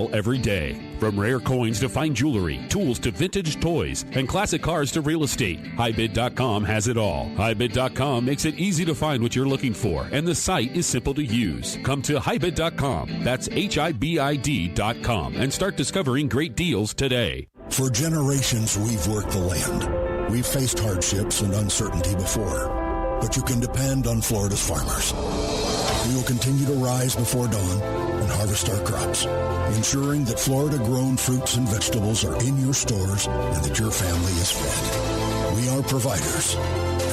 every day. From rare coins to fine jewelry, tools to vintage toys, and classic cars to real estate, HighBid.com has it all. HighBid.com makes it easy to find what you're looking for, and the site is simple to use. Come to HighBid.com, that's HIBID.com, and start discovering great deals today. For generations, we've worked the land. We've faced hardships and uncertainty before, but you can depend on Florida's farmers. We will continue to rise before dawn and harvest our crops, ensuring that Florida-grown fruits and vegetables are in your stores and that your family is fed. We are providers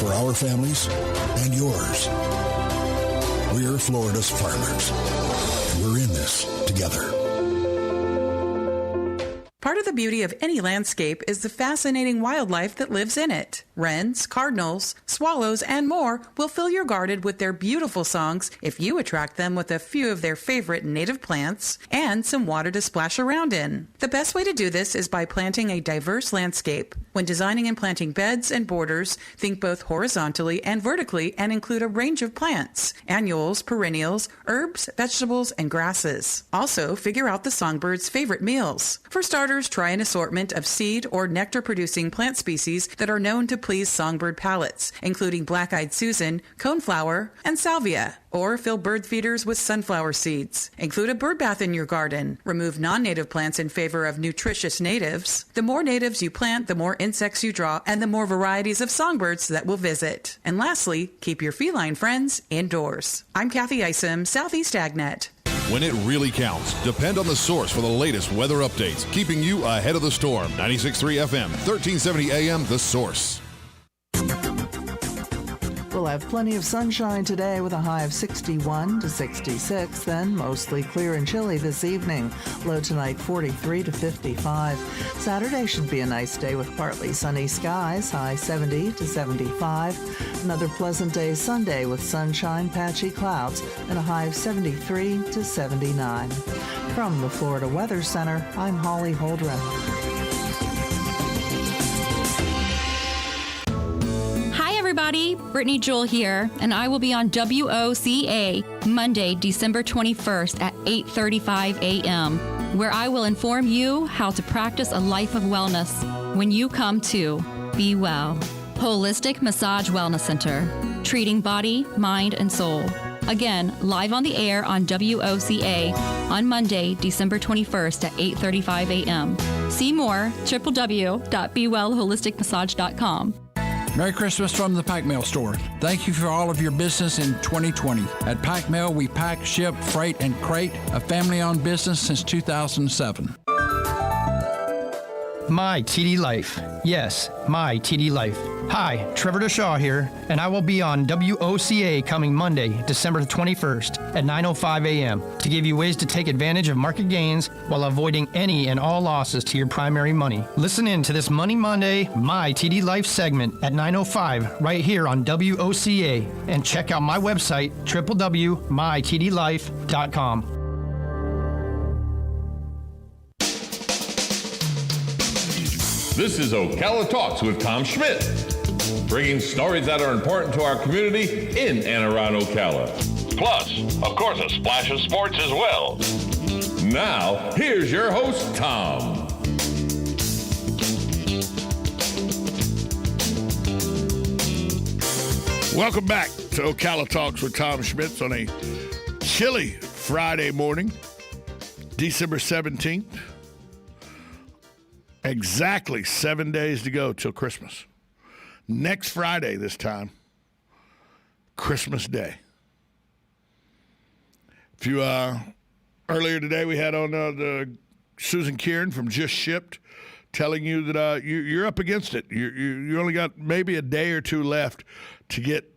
for our families and yours. We're Florida's farmers, and we're in this together. Part of the beauty of any landscape is the fascinating wildlife that lives in it. Wrens, cardinals, swallows, and more will fill your garden with their beautiful songs if you attract them with a few of their favorite native plants and some water to splash around in. The best way to do this is by planting a diverse landscape. When designing and planting beds and borders, think both horizontally and vertically and include a range of plants, annuals, perennials, herbs, vegetables, and grasses. Also, figure out the songbird's favorite meals. For starters, try an assortment of seed or nectar-producing plant species that are known to please songbird palates, including black-eyed Susan, coneflower, and salvia. Or fill bird feeders with sunflower seeds. Include a bird bath in your garden. Remove non-native plants in favor of nutritious natives. The more natives you plant, the more insects you draw, and the more varieties of songbirds that will visit. And lastly, keep your feline friends indoors. I'm Kathy Isom, Southeast AgNet. When it really counts, depend on the source for the latest weather updates, keeping you ahead of the storm. 96.3 FM, 1370 AM, The Source. We'll have plenty of sunshine today with a high of 61 to 66, then mostly clear and chilly this evening. Low tonight 43 to 55. Saturday should be a nice day with partly sunny skies, high 70 to 75. Another pleasant day Sunday with sunshine, patchy clouds, and a high of 73 to 79. From the Florida Weather Center, I'm Holly Holdren. Everybody, Brittany Jewell here, and I will be on WOCA Monday, December 21st at 8:35 a.m., where I will inform you how to practice a life of wellness when you come to Be Well. Holistic Massage Wellness Center, treating body, mind, and soul. Again, live on the air on WOCA on Monday, December 21st at 8:35 a.m. See more, www.bewellholisticmassage.com. Merry Christmas from the Pack Mail Store. Thank you for all of your business in 2020. At Pack Mail, we pack, ship, freight, and crate, a family-owned business since 2007. My TD Life. Yes, My TD Life. Hi, Trevor DeShaw here, and I will be on WOCA coming Monday, December 21st at 9:05 a.m. to give you ways to take advantage of market gains while avoiding any and all losses to your primary money. Listen in to this Money Monday My TD Life segment at 9:05 right here on WOCA, and check out my website, www.mytdlife.com. This is Ocala Talks with Tom Schmidt, bringing stories that are important to our community in and around Ocala. Plus, of course, a splash of sports as well. Now, here's your host, Tom. Welcome back to Ocala Talks with Tom Schmidt on a chilly Friday morning, December 17th. Exactly 7 days to go till Christmas. Next Friday this time, Christmas Day. If you earlier today we had on the Susan Kieran from Just Shipped telling you that you're up against it. You only got maybe a day or two left to get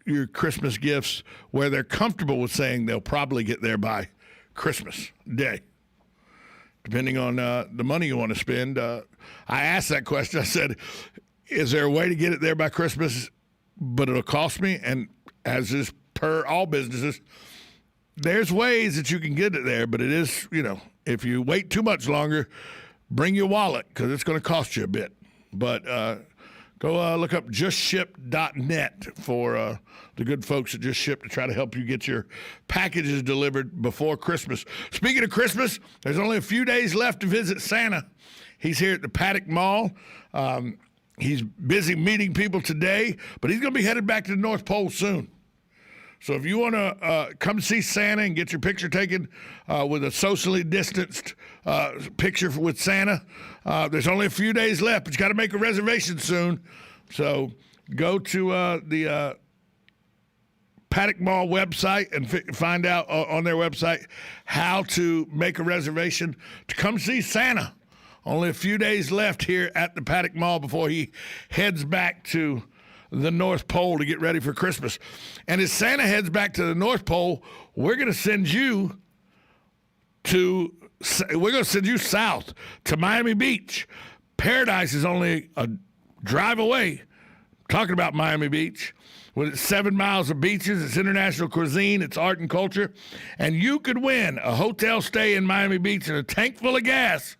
your Christmas gifts where they're comfortable with saying they'll probably get there by Christmas Day. Depending on the money you want to spend. I asked that question. I said, is there a way to get it there by Christmas, but it'll cost me? And as is per all businesses, there's ways that you can get it there, but it is, if you wait too much longer, bring your wallet because it's going to cost you a bit. But Go look up justship.net for the good folks at Just Ship to try to help you get your packages delivered before Christmas. Speaking of Christmas, there's only a few days left to visit Santa. He's here at the Paddock Mall. He's busy meeting people today, but he's going to be headed back to the North Pole soon. So if you want to come see Santa and get your picture taken with a socially distanced picture with Santa, there's only a few days left, but you got to make a reservation soon. So go to the Paddock Mall website and find out on their website how to make a reservation to come see Santa. Only a few days left here at the Paddock Mall before he heads back to the North Pole to get ready for Christmas. And as Santa heads back to the North Pole, we're going to send you south to Miami Beach. Paradise is only a drive away. Talking about Miami Beach. With its 7 miles of beaches, its international cuisine, its art and culture. And you could win a hotel stay in Miami Beach and a tank full of gas.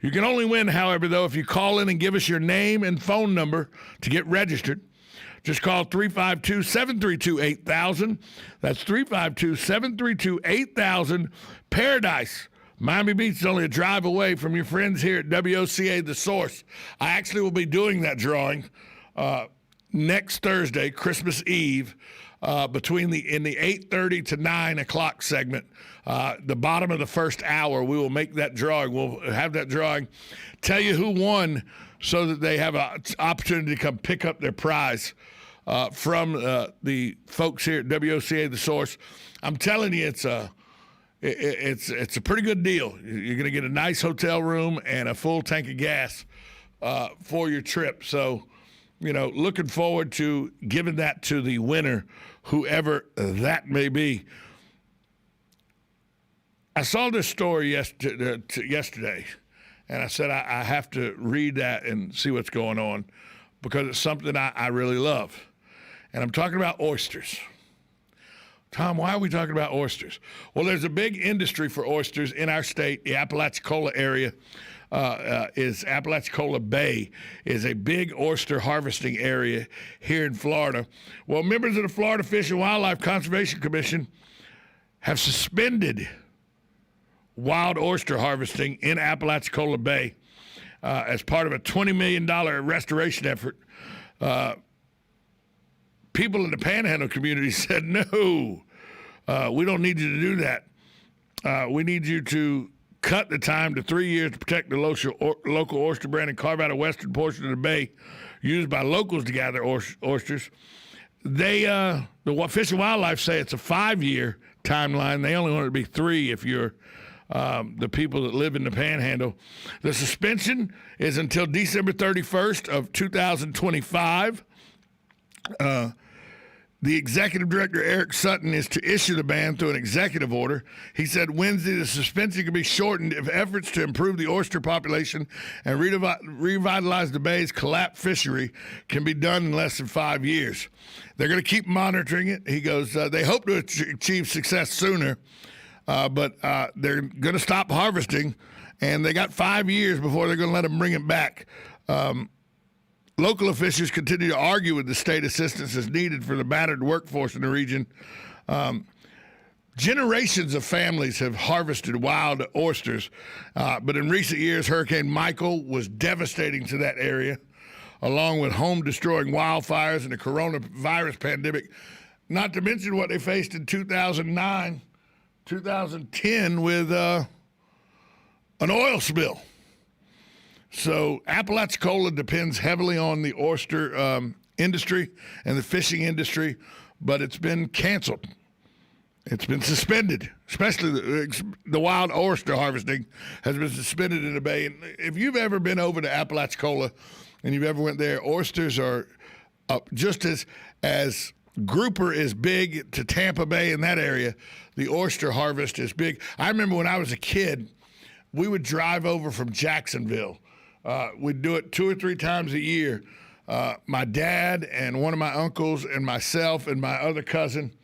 You can only win, however, though, if you call in and give us your name and phone number to get registered. Just call 352-732-8000. That's 352-732-8000. Paradise. Miami Beach is only a drive away from your friends here at WOCA The Source. I actually will be doing that drawing next Thursday, Christmas Eve, in the 8:30 to 9 o'clock segment. The bottom of the first hour, we will make that drawing. We'll have that drawing, tell you who won so that they have an opportunity to come pick up their prize from the folks here at WOCA The Source. I'm telling you, it's a pretty good deal. You're going to get a nice hotel room and a full tank of gas for your trip. So, looking forward to giving that to the winner, whoever that may be. I saw this story yesterday, and I said I have to read that and see what's going on because it's something I really love. And I'm talking about oysters. Tom, why are we talking about oysters? Well, there's a big industry for oysters in our state. The Apalachicola area Apalachicola Bay is a big oyster harvesting area here in Florida. Well, members of the Florida Fish and Wildlife Conservation Commission have suspended wild oyster harvesting in Apalachicola Bay as part of a $20 million restoration effort. People in the Panhandle community said, no, we don't need you to do that. We need you to cut the time to 3 years to protect the local oyster brand and carve out a western portion of the bay used by locals to gather oysters. The Fish and Wildlife say it's a 5-year timeline. They only want it to be 3 if you're the people that live in the Panhandle. The suspension is until December 31st of 2025. The executive director, Eric Sutton, is to issue the ban through an executive order. He said Wednesday the suspension can be shortened if efforts to improve the oyster population and revitalize the bay's collapsed fishery can be done in less than 5 years. They're going to keep monitoring it. He goes, they hope to achieve success sooner, but they're going to stop harvesting, and they got 5 years before they're going to let them bring it back. Local officials continue to argue with the state assistance is needed for the battered workforce in the region. Generations of families have harvested wild oysters, but in recent years, Hurricane Michael was devastating to that area, along with home-destroying wildfires and the coronavirus pandemic, not to mention what they faced in 2009, 2010 with an oil spill. So Apalachicola depends heavily on the oyster industry and the fishing industry, but it's been canceled. It's been suspended, especially the wild oyster harvesting has been suspended in the bay. And if you've ever been over to Apalachicola and you've ever went there, oysters are just as grouper is big to Tampa Bay in that area, the oyster harvest is big. I remember when I was a kid, we would drive over from Jacksonville. We'd do it 2 or 3 times a year. My dad and one of my uncles and myself and my other cousin,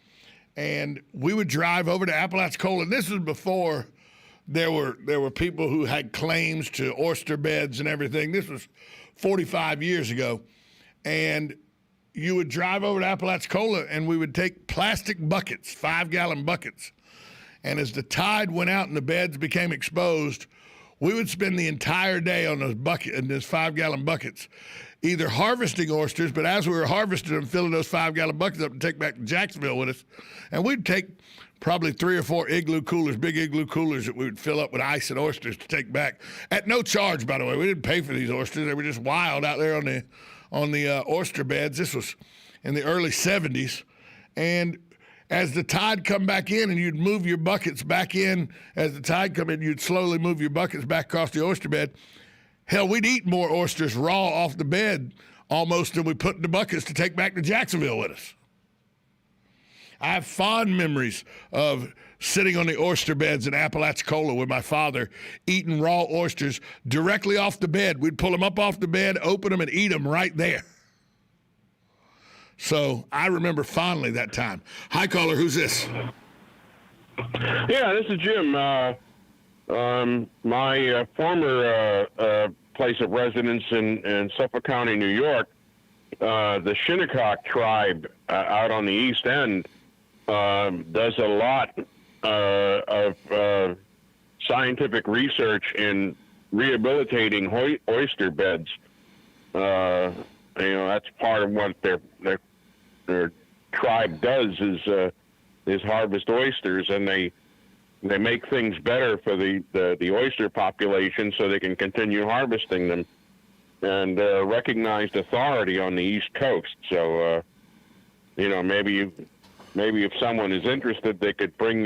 and we would drive over to Apalachicola. And this was before there were people who had claims to oyster beds and everything. This was 45 years ago. and you would drive over to Apalachicola, and we would take plastic buckets, 5-gallon buckets. And as the tide went out and the beds became exposed, we would spend the entire day on those 5-gallon buckets, either harvesting oysters, but as we were harvesting them, filling those 5-gallon buckets up to take back to Jacksonville with us. And we'd take probably 3 or 4 igloo coolers, big igloo coolers that we would fill up with ice and oysters to take back at no charge, by the way. We didn't pay for these oysters. They were just wild out there on the oyster beds. This was in the early 70s. And as the tide come back in and you'd move your buckets back in, as the tide come in, you'd slowly move your buckets back across the oyster bed. Hell, we'd eat more oysters raw off the bed almost than we put in the buckets to take back to Jacksonville with us. I have fond memories of sitting on the oyster beds in Apalachicola with my father, eating raw oysters directly off the bed. We'd pull them up off the bed, open them, and eat them right there. So I remember fondly that time. Hi, caller. Who's this? Yeah, this is Jim. My former place of residence in Suffolk County, New York, the Shinnecock tribe out on the East End does a lot of scientific research in rehabilitating oyster beds. That's part of what their tribe does is harvest oysters, and they make things better for the oyster population so they can continue harvesting them, and recognized authority on the East Coast. So, maybe if someone is interested, they could bring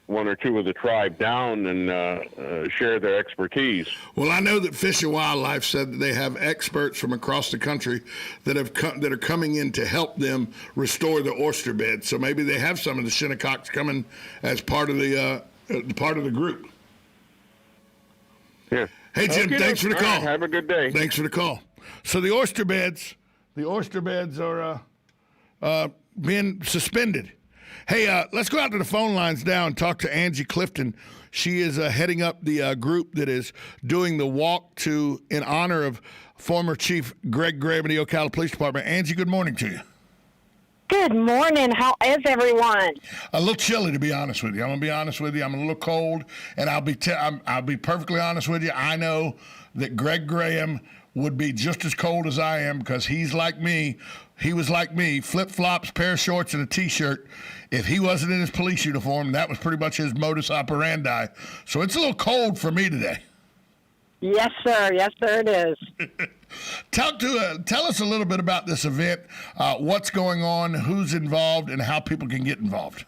one or two of the tribe down and share their expertise. Well, I know that Fish and Wildlife said that they have experts from across the country that are coming in to help them restore the oyster bed. So maybe they have some of the Shinnecocks coming as part of the group. Yeah. Hey, Jim, thanks for the call. Right, have a good day. Thanks for the call. So the oyster beds are being suspended. Hey, let's go out to the phone lines now and talk to Angie Clifton. She is heading up the group that is doing the walk in honor of former Chief Greg Graham of the Ocala Police Department. Angie, good morning to you. Good morning. How is everyone? A little chilly, to be honest with you. I'm gonna be honest with you. I'm a little cold, and I'll be perfectly honest with you. I know that Greg Graham would be just as cold as I am because he's like me. He was like me, flip-flops, pair of shorts, and a T-shirt. If he wasn't in his police uniform, that was pretty much his modus operandi. So it's a little cold for me today. Yes, sir. Yes, sir, it is. Tell us a little bit about this event, what's going on, who's involved, and how people can get involved.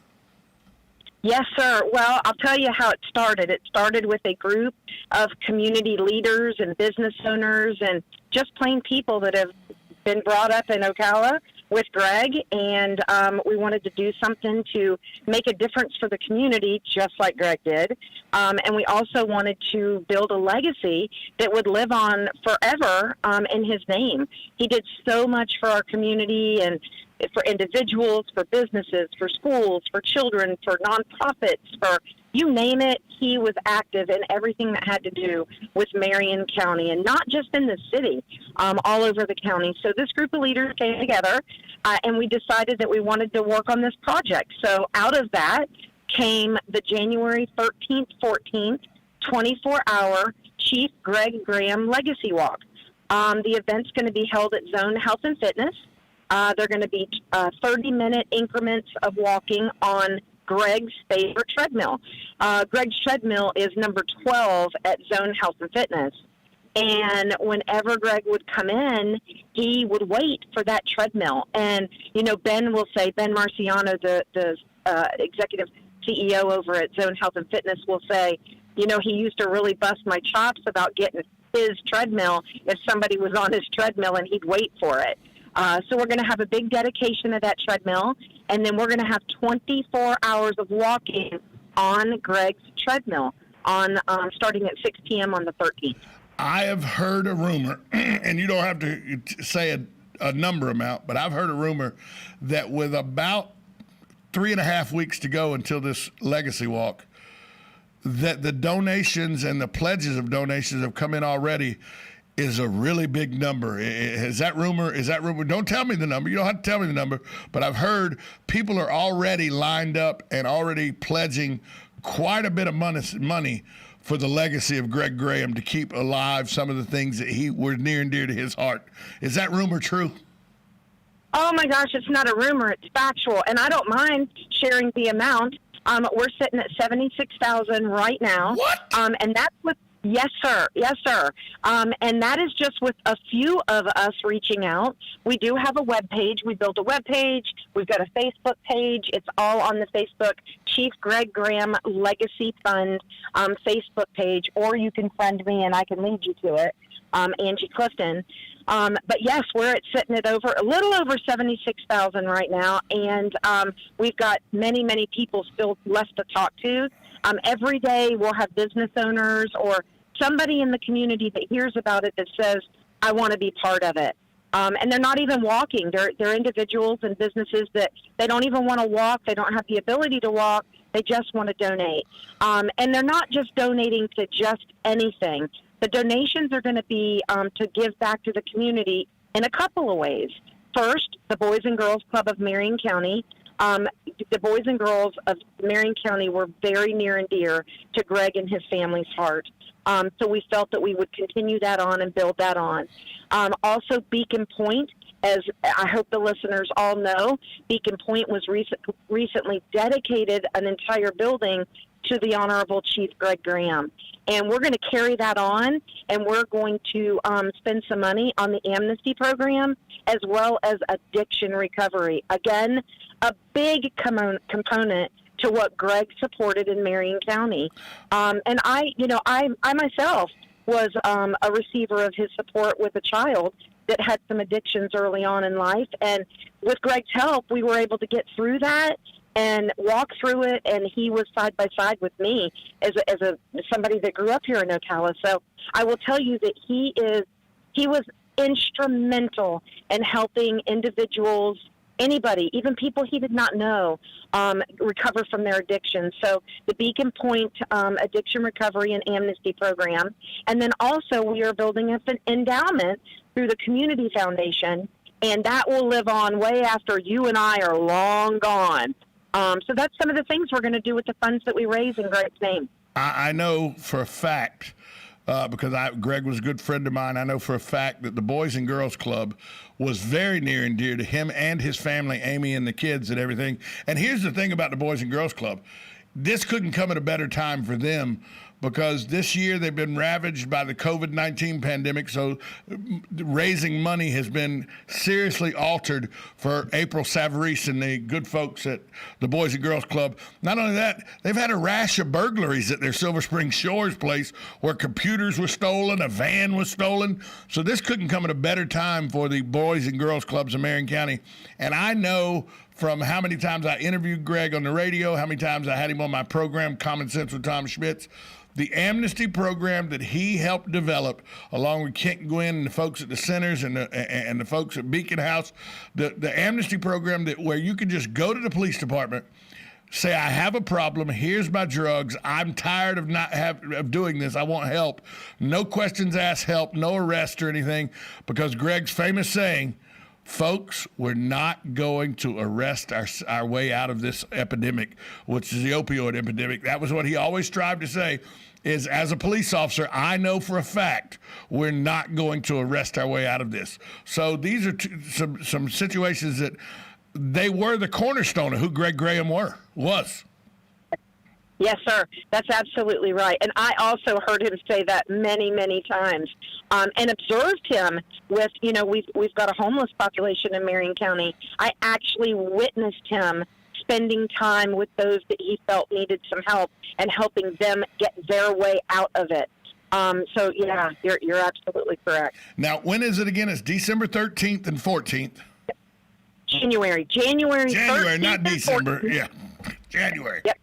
Yes, sir. Well, I'll tell you how it started. It started with a group of community leaders and business owners and just plain people that have been brought up in Ocala with Greg, and we wanted to do something to make a difference for the community, just like Greg did. And we also wanted to build a legacy that would live on forever in his name. He did so much for our community and for individuals, for businesses, for schools, for children, for nonprofits, for you name it. He was active in everything that had to do with Marion County, and not just in the city, all over the county. So this group of leaders came together, and we decided that we wanted to work on this project. So out of that came the January 13th, 14th, 24-hour Chief Greg Graham Legacy Walk. The event's going to be held at Zone Health and Fitness. They're going to be 30-minute increments of walking on Greg's favorite treadmill. Greg's treadmill is number 12 at Zone Health and Fitness. And whenever Greg would come in, he would wait for that treadmill. And, Ben Marciano, the executive CEO over at Zone Health and Fitness, will say, he used to really bust my chops about getting his treadmill if somebody was on his treadmill and he'd wait for it. So we're going to have a big dedication of that treadmill, and then we're going to have 24 hours of walking on Greg's treadmill starting at 6 p.m. on the 13th. I have heard a rumor, and you don't have to say a number amount, but I've heard a rumor that with about 3.5 weeks to go until this legacy walk, that the donations and the pledges of donations have come in already is a really big number. Is that rumor? Don't tell me the number. You don't have to tell me the number. But I've heard people are already lined up and already pledging quite a bit of money for the legacy of Greg Graham to keep alive some of the things that were near and dear to his heart. Is that rumor true? Oh, my gosh, it's not a rumor. It's factual. And I don't mind sharing the amount. We're sitting at $76,000 right now. What? And that's with, yes, sir. Yes, sir. And that is just with a few of us reaching out. We do have a web page. We built a web page. We've got a Facebook page. It's all on the Facebook Chief Greg Graham Legacy Fund Facebook page, or you can friend me and I can lead you to it, Angie Clifton. But yes, we're sitting at a little over 76,000 right now, and we've got many, many people still left to talk to. Every day we'll have business owners or somebody in the community that hears about it that says, I want to be part of it. And they're not even walking. They're individuals and businesses that they don't even want to walk. They don't have the ability to walk. They just want to donate. And they're not just donating to just anything. The donations are going to be to give back to the community in a couple of ways. First, the Boys and Girls Club of Marion County. The Boys and Girls of Marion County were very near and dear to Greg and his family's heart. So we felt that we would continue that on and build that on. Also, Beacon Point, as I hope the listeners all know, Beacon Point was recently dedicated an entire building to the Honorable Chief Greg Graham. And we're going to carry that on, and we're going to spend some money on the amnesty program as well as addiction recovery. Again, a big component to what Greg supported in Marion County. And I myself was a receiver of his support with a child that had some addictions early on in life. And with Greg's help, we were able to get through that and walk through it, and he was side by side with me as somebody that grew up here in Ocala. So I will tell you that he was instrumental in helping individuals, anybody, even people he did not know, recover from their addiction. So the Beacon Point Addiction Recovery and Amnesty Program. And then also we are building up an endowment through the Community Foundation, and that will live on way after you and I are long gone. So that's some of the things we're going to do with the funds that we raise in Greg's name. I know for a fact, because Greg was a good friend of mine, I know for a fact that the Boys and Girls Club was very near and dear to him and his family, Amy and the kids and everything. And here's the thing about the Boys and Girls Club. This couldn't come at a better time for them, because this year they've been ravaged by the COVID-19 pandemic, so raising money has been seriously altered for April Savarese and the good folks at the Boys and Girls Club. Not only that, they've had a rash of burglaries at their Silver Spring Shores place where computers were stolen, a van was stolen. So this couldn't come at a better time for the Boys and Girls Clubs of Marion County. And I know from how many times I interviewed Greg on the radio, how many times I had him on my program, Common Sense with Tom Schmitz, the amnesty program that he helped develop, along with Kent Gwynn and the folks at the centers and the folks at Beacon House, the amnesty program where you can just go to the police department, say, I have a problem, here's my drugs, I'm tired of doing this, I want help. No questions asked help, no arrest or anything, because Greg's famous saying, folks, we're not going to arrest our way out of this epidemic, which is the opioid epidemic. That was what he always strived to say, is as a police officer, I know for a fact we're not going to arrest our way out of this. So these are some situations that they were the cornerstone of who Greg Graham was. Yes, sir. That's absolutely right. And I also heard him say that many, many times, and observed him with, we've got a homeless population in Marion County. I actually witnessed him spending time with those that he felt needed some help and helping them get their way out of it. So, yeah, you're absolutely correct. Now, when is it again? It's December 13th and 14th. January, not December. Yeah, January. Yep.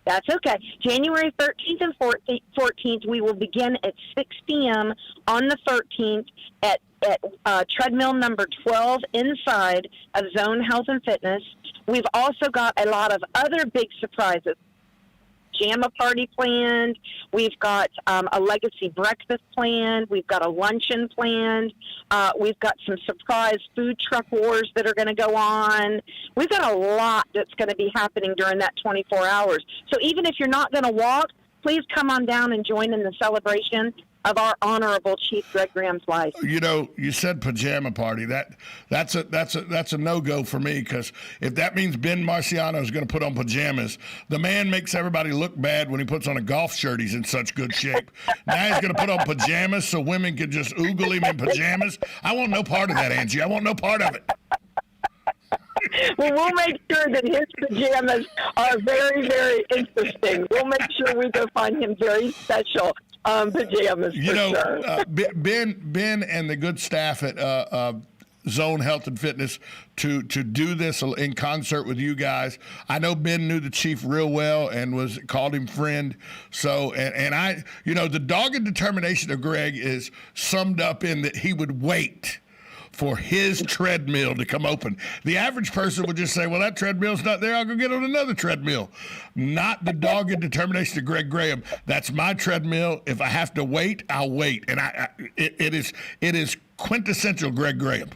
That's okay. January 13th and 14th, we will begin at 6 p.m. on the 13th at treadmill number 12 inside of Zone Health and Fitness. We've also got a lot of other big surprises. pajama party planned. We've got a legacy breakfast planned. We've got a luncheon planned. We've got some surprise food truck wars that are going to go on. We've got a lot that's going to be happening during that 24 hours. So even if you're not going to walk, please come on down and join in the celebration of our honorable Chief Greg Graham's life. You know, you said pajama party. That's a no-go for me, because if that means Ben Marciano is going to put on pajamas, the man makes everybody look bad when he puts on a golf shirt. He's in such good shape. Now he's going to put on pajamas so women can just oogle him in pajamas. I want no part of that, Angie. I want no part of it. Well, we'll make sure that his pajamas are very, very interesting. We'll make sure we go find him very special pajamas. You know, sure. Ben and the good staff at Zone Health and Fitness to do this in concert with you guys. I know Ben knew the Chief real well and called him friend. So, and I, you know, the dogged determination of Greg is summed up in that he would wait for his treadmill to come open. The average person would just say, well, that treadmill's not there, I'll go get on another treadmill. Not the dogged determination of Greg Graham. That's my treadmill. If I have to wait, I'll wait. And it is quintessential Greg Graham.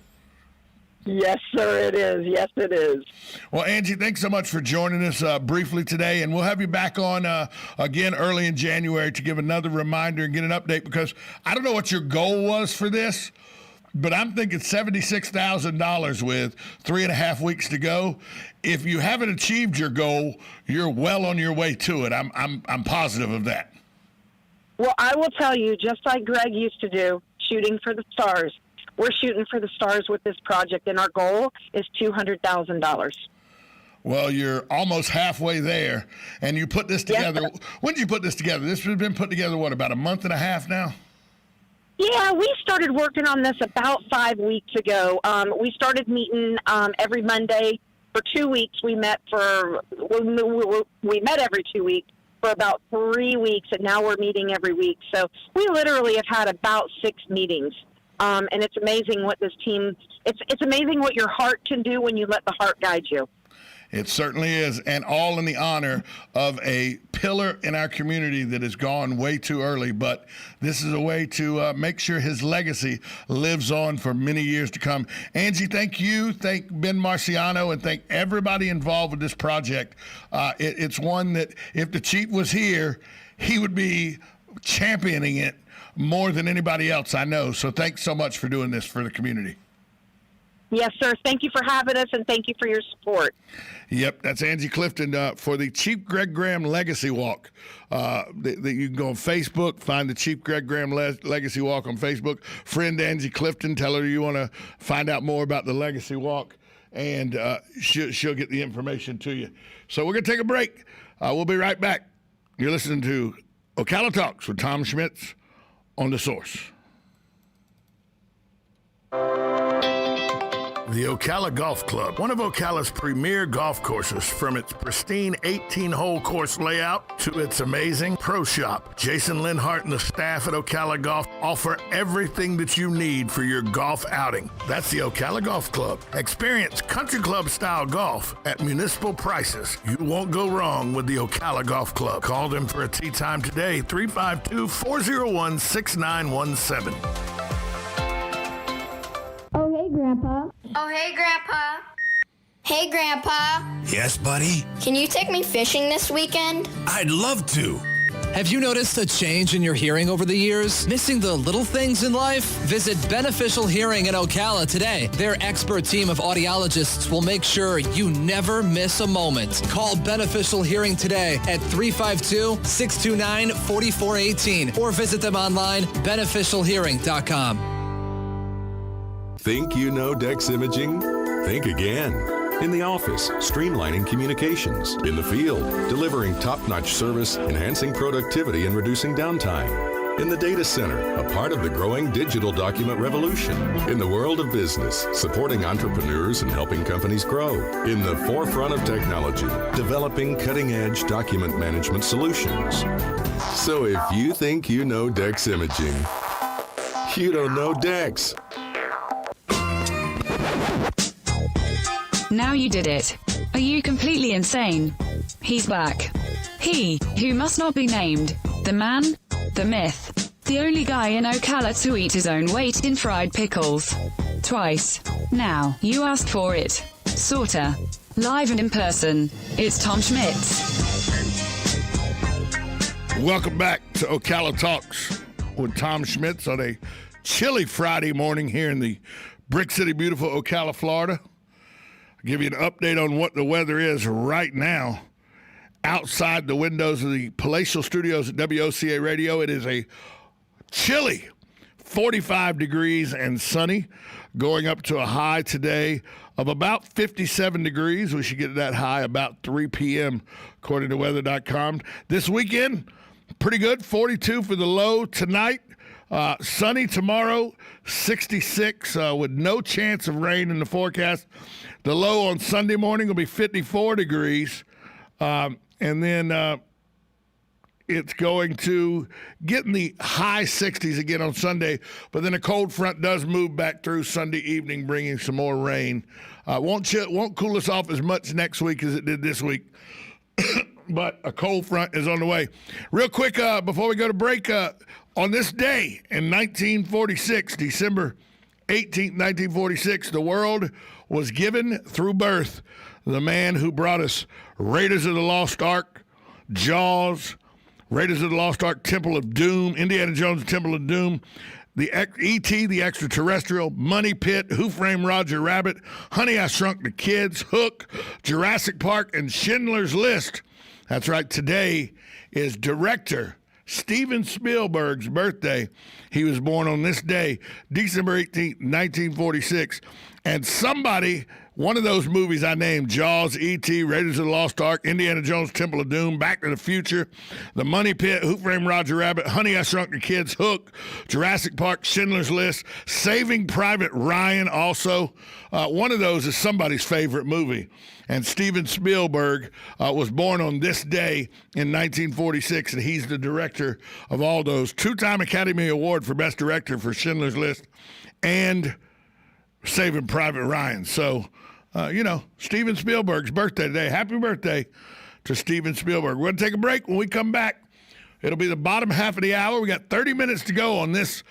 Yes, sir, it is. Yes, it is. Well, Angie, thanks so much for joining us briefly today, and we'll have you back on again early in January to give another reminder and get an update, because I don't know what your goal was for this, but I'm thinking $76,000 with 3.5 weeks to go. If you haven't achieved your goal, you're well on your way to it. I'm positive of that. Well, I will tell you, just like Greg used to do, shooting for the stars. We're shooting for the stars with this project, and our goal is $200,000. Well, you're almost halfway there, and you put this together. Yes. When did you put this together? This has been put together, what, about a month and a half now? Yeah, we started working on this about 5 weeks ago. We started meeting every Monday for 2 weeks. We met every 2 weeks for about 3 weeks, and now we're meeting every week. So we literally have had about 6 meetings. And it's amazing what this team, it's amazing what your heart can do when you let the heart guide you. It certainly is, and all in the honor of a pillar in our community that has gone way too early. But this is a way to make sure his legacy lives on for many years to come. Angie, thank you. Thank Ben Marciano, and thank everybody involved with this project. It's one that if the Chief was here, he would be championing it more than anybody else I know. So thanks so much for doing this for the community. Yes, sir. Thank you for having us, and thank you for your support. Yep, that's Angie Clifton for the Chief Greg Graham Legacy Walk. You can go on Facebook, find the Chief Greg Graham Legacy Walk on Facebook. Friend Angie Clifton, tell her you want to find out more about the Legacy Walk, and she'll get the information to you. So we're going to take a break. We'll be right back. You're listening to Ocala Talks with Tom Schmitz on The Source. The Ocala Golf Club, one of Ocala's premier golf courses, from its pristine 18-hole course layout to its amazing pro shop. Jason Linhart and the staff at Ocala Golf offer everything that you need for your golf outing. That's the Ocala Golf Club. Experience country club style golf at municipal prices. You won't go wrong with the Ocala Golf Club. Call them for a tee time today, 352-401-6917. Oh, hey, Grandpa. Oh, hey, Grandpa. Hey, Grandpa. Yes, buddy? Can you take me fishing this weekend? I'd love to. Have you noticed a change in your hearing over the years? Missing the little things in life? Visit Beneficial Hearing in Ocala today. Their expert team of audiologists will make sure you never miss a moment. Call Beneficial Hearing today at 352-629-4418 or visit them online, beneficialhearing.com. Think you know Dex Imaging? Think again. In the office, streamlining communications. In the field, delivering top-notch service, enhancing productivity and reducing downtime. In the data center, a part of the growing digital document revolution. In the world of business, supporting entrepreneurs and helping companies grow. In the forefront of technology, developing cutting-edge document management solutions. So if you think you know Dex Imaging, you don't know Dex. Now you did it. Are you completely insane? He's back. He, who must not be named, the man, the myth, the only guy in Ocala to eat his own weight in fried pickles. Twice. Now, you asked for it. Sorta. Live and in person, it's Tom Schmitz. Welcome back to Ocala Talks with Tom Schmitz on a chilly Friday morning here in the Brick City, beautiful Ocala, Florida. I'll give you an update on what the weather is right now. Outside the windows of the palatial studios at WOCA Radio, it is a chilly 45 degrees and sunny, going up to a high today of about 57 degrees. We should get that high about 3 p.m., according to weather.com. This weekend, pretty good, 42 for the low tonight. Sunny tomorrow, 66 with no chance of rain in the forecast. The low on Sunday morning will be 54 degrees. And then it's going to get in the high 60s again on Sunday. But then a cold front does move back through Sunday evening, bringing some more rain. Won't cool us off as much next week as it did this week. But a cold front is on the way. Real quick, before we go to break, on this day in 1946, December 18th, 1946, the world was given through birth the man who brought us Raiders of the Lost Ark, Jaws, Raiders of the Lost Ark, Temple of Doom, Indiana Jones, Temple of Doom, the E.T., the Extraterrestrial, Money Pit, Who Framed Roger Rabbit, Honey, I Shrunk the Kids, Hook, Jurassic Park, and Schindler's List. That's right, today is director Steven Spielberg's birthday. He was born on this day, December 18th, 1946. And somebody, one of those movies I named, Jaws, E.T., Raiders of the Lost Ark, Indiana Jones, Temple of Doom, Back to the Future, The Money Pit, Who Framed Roger Rabbit, Honey, I Shrunk the Kids, Hook, Jurassic Park, Schindler's List, Saving Private Ryan also. One of those is somebody's favorite movie. And Steven Spielberg was born on this day in 1946, and he's the director of all those. Two-time Academy Award for Best Director for Schindler's List and Saving Private Ryan. So, Steven Spielberg's birthday today. Happy birthday to Steven Spielberg. We're going to take a break. When we come back, it'll be the bottom half of the hour. We got 30 minutes to go on this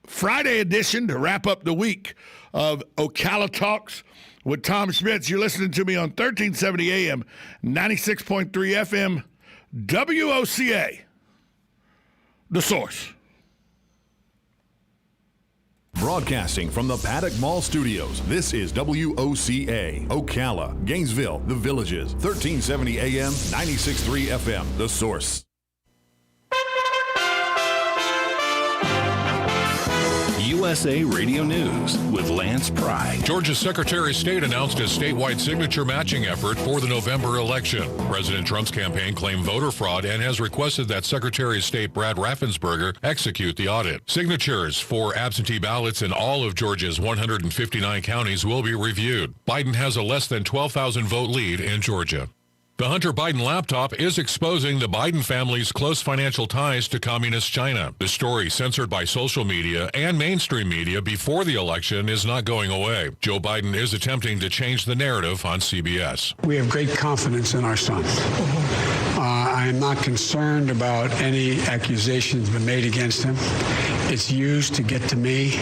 Friday edition to wrap up the week of Ocala Talks with Tom Schmitz. You're listening to me on 1370 AM, 96.3 FM, WOCA, The Source. Broadcasting from the Paddock Mall Studios, this is WOCA, Ocala, Gainesville, The Villages, 1370 AM, 96.3 FM, The Source. USA Radio News with Lance Pry. Georgia's Secretary of State announced his statewide signature matching effort for the November election. President Trump's campaign claimed voter fraud and has requested that Secretary of State Brad Raffensperger execute the audit. Signatures for absentee ballots in all of Georgia's 159 counties will be reviewed. Biden has a less than 12,000 vote lead in Georgia. The Hunter Biden laptop is exposing the Biden family's close financial ties to Communist China. The story, censored by social media and mainstream media before the election, is not going away. Joe Biden is attempting to change the narrative on CBS. We have great confidence in our son. I am not concerned about any accusations been made against him. It's used to get to me.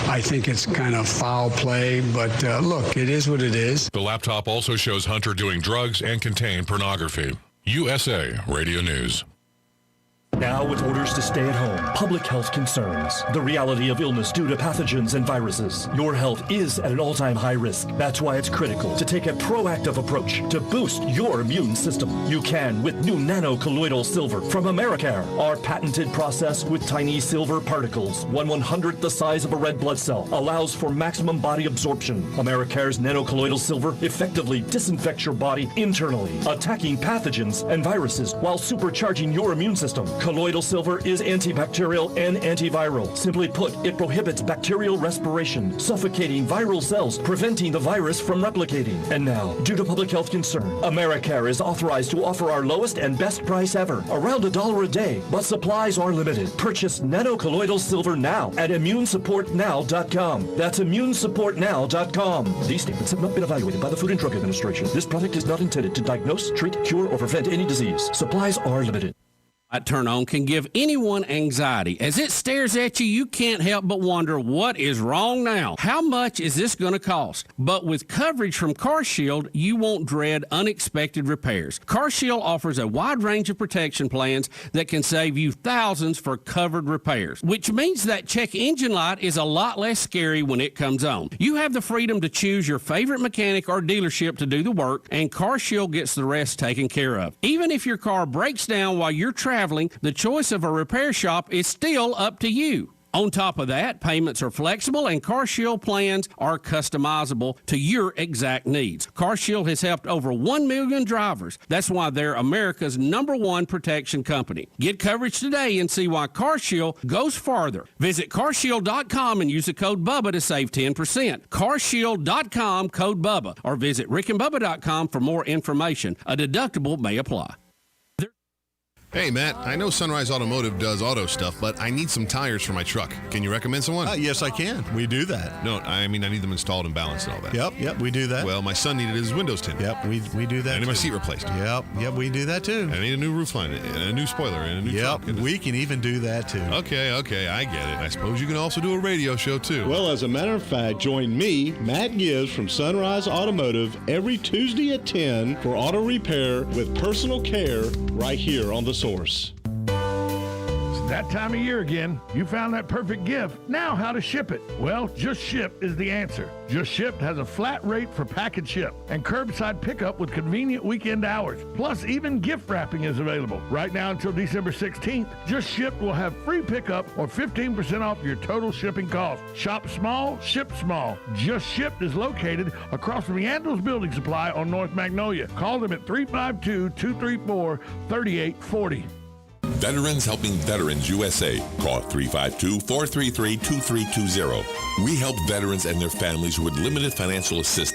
I think it's kind of foul play, but look, it is what it is. The laptop also shows Hunter doing drugs and contain pornography. USA Radio News. Now with orders to stay at home, public health concerns, the reality of illness due to pathogens and viruses. Your health is at an all-time high risk. That's why it's critical to take a proactive approach to boost your immune system. You can with new nanocolloidal silver from Americare. Our patented process with tiny silver particles, 1/100th the size of a red blood cell, allows for maximum body absorption. Americare's nanocolloidal silver effectively disinfects your body internally, attacking pathogens and viruses while supercharging your immune system. Colloidal silver is antibacterial and antiviral. Simply put, it prohibits bacterial respiration, suffocating viral cells, preventing the virus from replicating. And now, due to public health concern, AmeriCare is authorized to offer our lowest and best price ever, around $1 a day, but supplies are limited. Purchase nanocolloidal silver now at immunesupportnow.com. That's immunesupportnow.com. These statements have not been evaluated by the Food and Drug Administration. This product is not intended to diagnose, treat, cure, or prevent any disease. Supplies are limited. Turn on can give anyone anxiety. As it stares at you, you can't help but wonder, what is wrong now? How much is this going to cost? But with coverage from CarShield, you won't dread unexpected repairs. CarShield offers a wide range of protection plans that can save you thousands for covered repairs, which means that check engine light is a lot less scary when it comes on. You have the freedom to choose your favorite mechanic or dealership to do the work, and CarShield gets the rest taken care of. Even if your car breaks down while you're traveling, the choice of a repair shop is still up to you. On top of that, payments are flexible and CarShield plans are customizable to your exact needs. CarShield has helped over 1 million drivers. That's why they're America's #1 protection company. Get coverage today and see why CarShield goes farther. Visit carshield.com and use the code BUBBA to save 10%. carshield.com, code BUBBA, or visit rickandbubba.com for more information. A deductible may apply. Hey, Matt, I know Sunrise Automotive does auto stuff, but I need some tires for my truck. Can you recommend someone? Yes, I can. We do that. No, I mean I need them installed and balanced and all that. Yep, we do that. Well, my son needed his windows tinted. Yep, we do that. I need my seat replaced. Yep, we do that too. I need a new roof line and a new spoiler and a new truck. Yep, we can even do that too. Okay, I get it. I suppose you can also do a radio show too. Well, as a matter of fact, join me, Matt Gibbs from Sunrise Automotive, every Tuesday at 10 for auto repair with personal care right here on The Source. That time of year again. You found that perfect gift. Now how to ship it? Well, Just Ship is the answer. Just Ship has a flat rate for package ship and curbside pickup with convenient weekend hours. Plus, even gift wrapping is available. Right now until December 16th, Just Ship will have free pickup or 15% off your total shipping cost. Shop small, ship small. Just Ship is located across from Yandles Building Supply on North Magnolia. Call them at 352-234-3840. Veterans Helping Veterans USA. Call 352-433-2320. We help veterans and their families with limited financial assistance